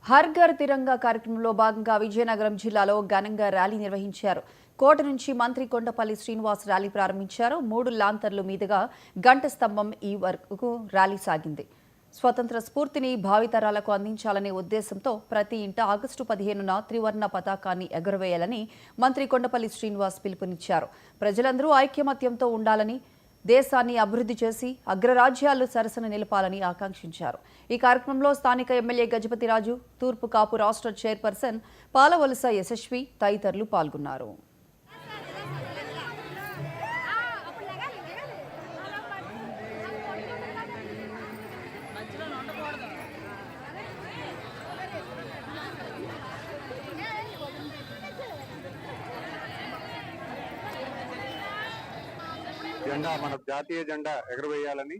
హర్ ఘర్ తిరంగా కార్యక్రమంలో భాగంగా విజయనగరం జిల్లాలో ఘనంగా ర్యాలీ నిర్వహించారు. కోట నుంచి మంత్రి కొండపల్లి శ్రీనివాస్ ర్యాలీ ప్రారంభించారు. 3 లాంతర్లు మీదుగా గంట స్తంభం ఈ వరకు ర్యాలీ సాగింది. స్వతంత్ర స్ఫూర్తిని భావితరాలకు అందించాలనే ఉద్దేశంతో ప్రతి ఇంట ఆగస్టు 15న త్రివర్ణ పతాకాన్ని ఎగురవేయాలని మంత్రి కొండపల్లి శ్రీనివాస్ పిలుపునిచ్చారు. ప్రజలందరూ ఐక్యమత్యంతో ఉండాలని, దేశాన్ని అభివృద్ధి చేసి అగ్రరాజ్యాలు సరసన నిలపాలని ఆకాంక్షించారు. ఈ కార్యక్రమంలో స్థానిక ఎమ్మెల్యే గజపతిరాజు, తూర్పు కాపు రాష్ట్ర చైర్పర్సన్ పాలవలస యశస్వి తదితరులు పాల్గొన్నారు. జెండా మన జాతీయ జెండా ఎగరవేయాలని,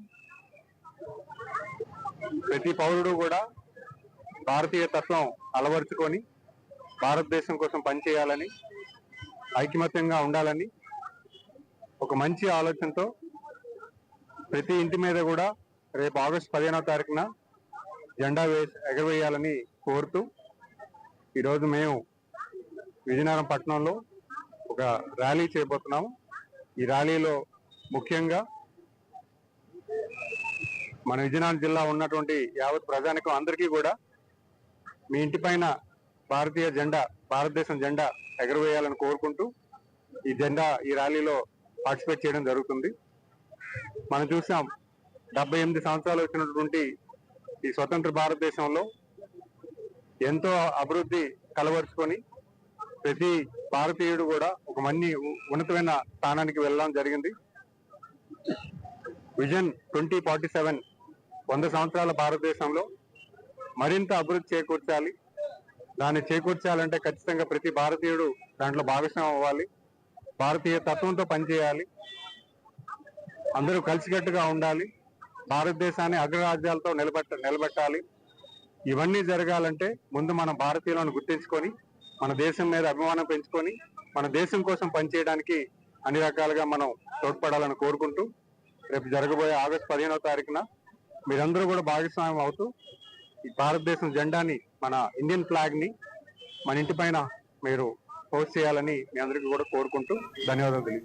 ప్రతి పౌరుడు కూడా భారతీయ తత్వం అలవరుచుకొని భారతదేశం కోసం పనిచేయాలని, ఐకమత్యంగా ఉండాలని ఒక మంచి ఆలోచనతో ప్రతి ఇంటి మీద కూడా రేపు ఆగస్టు 15వ తారీఖున జెండా ఎగరవేయాలని కోరుతూ ఈరోజు మేము విజయనగరం పట్టణంలో ఒక ర్యాలీ చేయబోతున్నాము. ఈ ర్యాలీలో ముఖ్యంగా మన విజయనగరం జిల్లా ఉన్నటువంటి యావత్ ప్రజానికం అందరికీ కూడా మీ ఇంటి పైన భారతీయ జెండా, భారతదేశం జెండా ఎగరవేయాలని కోరుకుంటూ ఈ ర్యాలీలో పార్టిసిపేట్ చేయడం జరుగుతుంది. మనం చూసాం 78 సంవత్సరాలు వచ్చినటువంటి ఈ స్వతంత్ర భారతదేశంలో ఎంతో అభివృద్ధి కలవరుచుకొని ప్రతి భారతీయుడు కూడా ఒక ఉన్నతమైన స్థానానికి వెళ్ళడం జరిగింది. విజన్ 2047 100 సంవత్సరాల భారతదేశంలో మరింత అభివృద్ధి చేకూర్చాలి. దాన్ని చేకూర్చాలంటే ఖచ్చితంగా ప్రతి భారతీయుడు దాంట్లో భాగస్వామ్యం అవ్వాలి, భారతీయ తత్వంతో పనిచేయాలి, అందరూ కలిసికట్టుగా ఉండాలి, భారతదేశాన్ని అగ్రరాజ్యాలతో నిలబెట్టాలి. ఇవన్నీ జరగాలంటే ముందు మనం భారతీయులను గుర్తించుకొని మన దేశం మీద అభిమానం పెంచుకొని మన దేశం కోసం పనిచేయడానికి అన్ని రకాలుగా మనం తోడ్పడాలని కోరుకుంటూ రేపు జరగబోయే ఆగస్టు 15వ తారీఖున మీరందరూ కూడా భాగస్వామ్యం అవుతూ ఈ భారతదేశం జెండాని, మన ఇండియన్ ఫ్లాగ్ ని మన ఇంటి పైన మీరు పోస్ట్ చేయాలని మీ అందరికీ కూడా కోరుకుంటూ ధన్యవాదాలు.